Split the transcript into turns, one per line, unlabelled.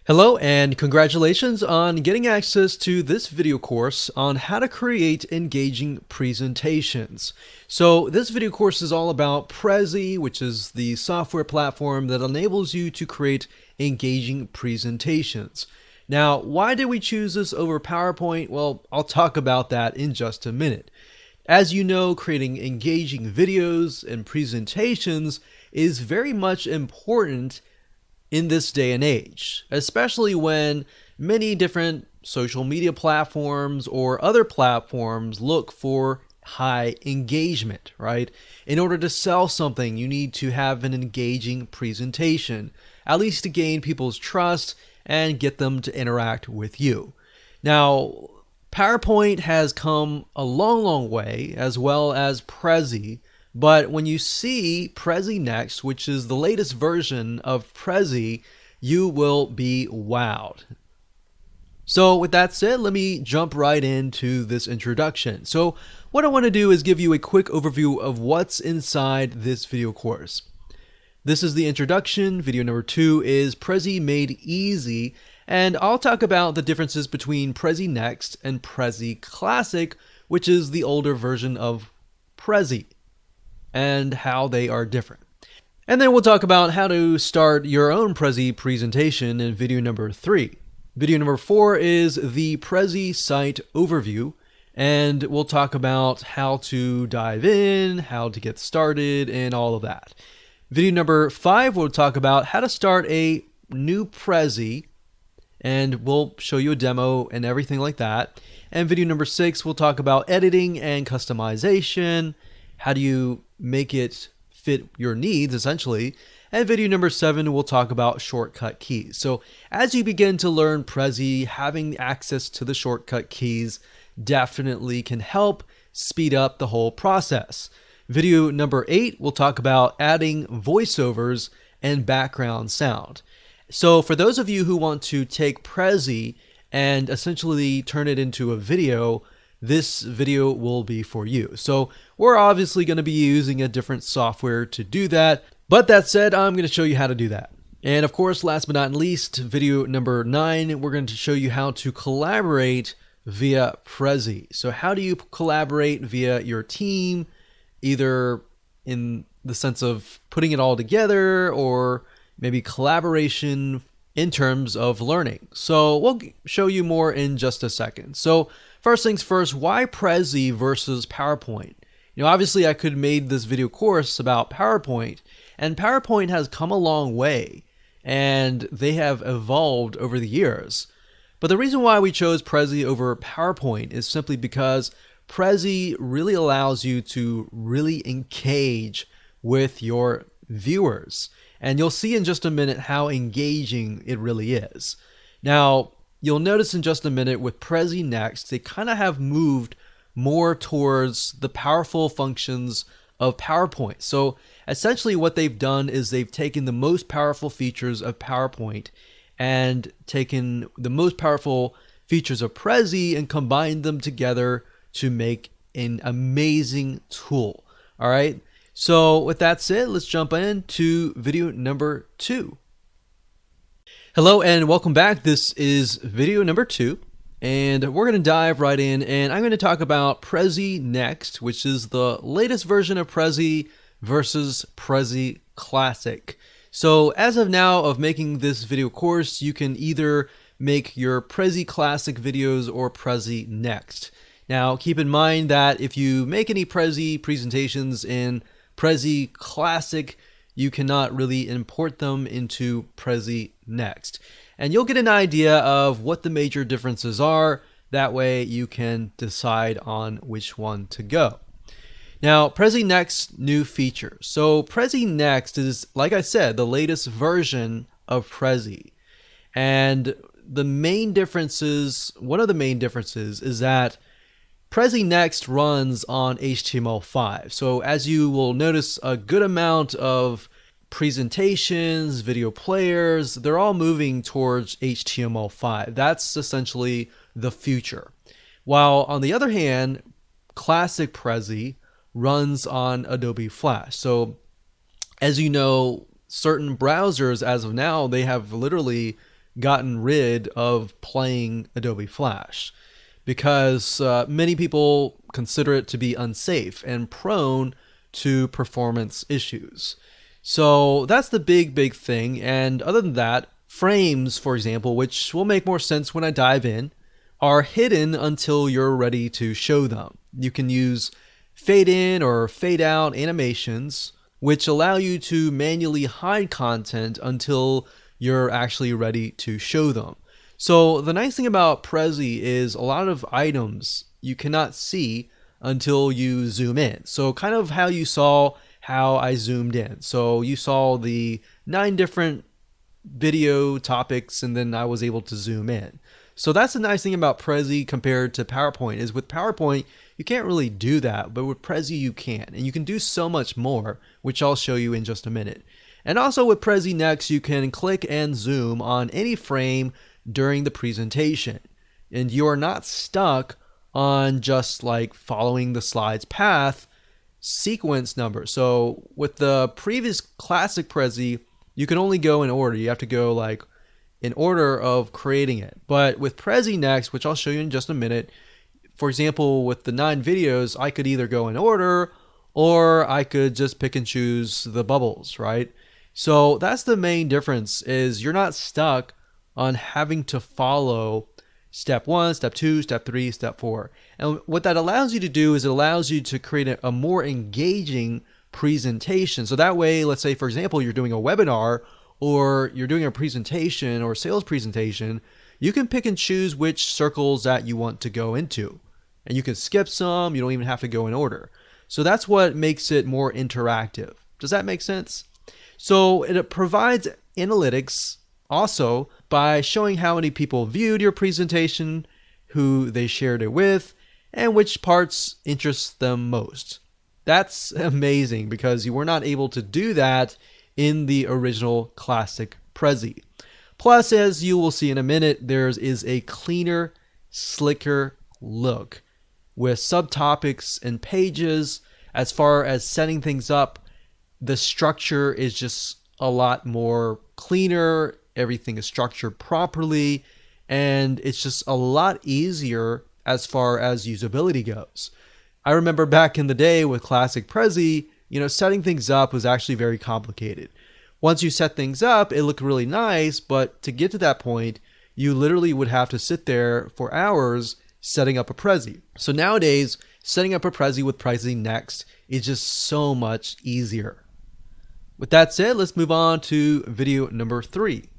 Hello and congratulations on getting access to this video course on how to create engaging presentations. So this video course is all about Prezi, which is the software platform that enables you to create engaging presentations. Now, why did we choose this over PowerPoint? Well, I'll talk about that in just a minute. As you know, creating engaging videos and presentations is very much important in this day and age, especially when many different social media platforms or other platforms look for high engagement, right? In order to sell something, you need to have an engaging presentation, at least to gain people's trust and get them to interact with you. Now, PowerPoint has come a long way, as well as Prezi. But when you see Prezi Next, which is the latest version of Prezi, you will be wowed. So with that said, let me jump right into this introduction. So what I want to do is give you a quick overview of what's inside this video course. This is the introduction. Video number 2 is Prezi Made Easy, and I'll talk about the differences between Prezi Next and Prezi Classic, which is the older version of Prezi, and how they are different. And then we'll talk about how to start your own Prezi presentation in video number 3. Video number 4 is the Prezi site overview, and we'll talk about how to dive in, how to get started, and all of that. Video number 5, we'll talk about how to start a new Prezi, and we'll show you a demo and everything like that. And video number 6, we'll talk about editing and customization. How do you make it fit your needs, essentially? And video number 7, we'll talk about shortcut keys. So as you begin to learn Prezi, having access to the shortcut keys definitely can help speed up the whole process. Video number 8, we'll talk about adding voiceovers and background sound. So for those of you who want to take Prezi and essentially turn it into a video, this video will be for you. So we're obviously going to be using a different software to do that. But that said, I'm going to show you how to do that. And of course, last but not least, video number 9, we're going to show you how to collaborate via Prezi. So how do you collaborate via your team, either in the sense of putting it all together or maybe collaboration in terms of learning. So we'll show you more in just a second. So first things first, why Prezi versus PowerPoint? Obviously I could have made this video course about PowerPoint, and PowerPoint has come a long way and they have evolved over the years. But the reason why we chose Prezi over PowerPoint is simply because Prezi really allows you to really engage with your viewers. And you'll see in just a minute how engaging it really is. Now, you'll notice in just a minute with Prezi Next, they kind of have moved more towards the powerful functions of PowerPoint. So essentially what they've done is they've taken the most powerful features of PowerPoint and taken the most powerful features of Prezi and combined them together to make an amazing tool. All right. So with that said, let's jump into video number 2. Hello and welcome back. This is video number 2, and we're going to dive right in, and I'm going to talk about Prezi Next, which is the latest version of Prezi versus Prezi Classic. So as of now of making this video course, you can either make your Prezi Classic videos or Prezi Next. Now keep in mind that if you make any Prezi presentations in Prezi Classic, you cannot really import them into Prezi Next. And you'll get an idea of what the major differences are. That way you can decide on which one to go. Now, Prezi Next new features. So Prezi Next is, like I said, the latest version of Prezi. And the main differences, one of the main differences is that Prezi Next runs on HTML5. So as you will notice, a good amount of presentations, video players, they're all moving towards HTML5. That's essentially the future. While on the other hand, Classic Prezi runs on Adobe Flash. So as you know, certain browsers as of now, they have literally gotten rid of playing Adobe Flash because many people consider it to be unsafe and prone to performance issues. So that's the big thing. And other than that, frames, for example, which will make more sense when I dive in, are hidden until you're ready to show them. You can use fade in or fade out animations, which allow you to manually hide content until you're actually ready to show them. So the nice thing about Prezi is a lot of items you cannot see until you zoom in. So kind of how you saw how I zoomed in. So you saw the 9 different video topics and then I was able to zoom in. So that's the nice thing about Prezi compared to PowerPoint is with PowerPoint, you can't really do that, but with Prezi you can. And you can do so much more, which I'll show you in just a minute. And also with Prezi Next, you can click and zoom on any frame during the presentation. And you are not stuck on just like following the slide's path sequence number. So with the previous classic Prezi, you can only go in order. You have to go like in order of creating it. But with Prezi Next, which I'll show you in just a minute, for example, with the 9 videos, I could either go in order or I could just pick and choose the bubbles, right? So that's the main difference is you're not stuck on having to follow step 1, step 2, step 3, step 4. And what that allows you to do is it allows you to create a more engaging presentation. So that way, let's say, for example, you're doing a webinar or you're doing a presentation or a sales presentation, you can pick and choose which circles that you want to go into. And you can skip some, you don't even have to go in order. So that's what makes it more interactive. Does that make sense? So it provides analytics also by showing how many people viewed your presentation, who they shared it with, and which parts interest them most. That's amazing because you were not able to do that in the original classic Prezi. Plus, as you will see in a minute, there is a cleaner, slicker look with subtopics and pages. As far as setting things up, the structure is just a lot more cleaner. Everything is structured properly, and it's just a lot easier as far as usability goes. I remember back in the day with classic Prezi, setting things up was actually very complicated. Once you set things up, it looked really nice, but to get to that point, you literally would have to sit there for hours setting up a Prezi. So nowadays, setting up a Prezi with Prezi Next is just so much easier. With that said, let's move on to video number 3.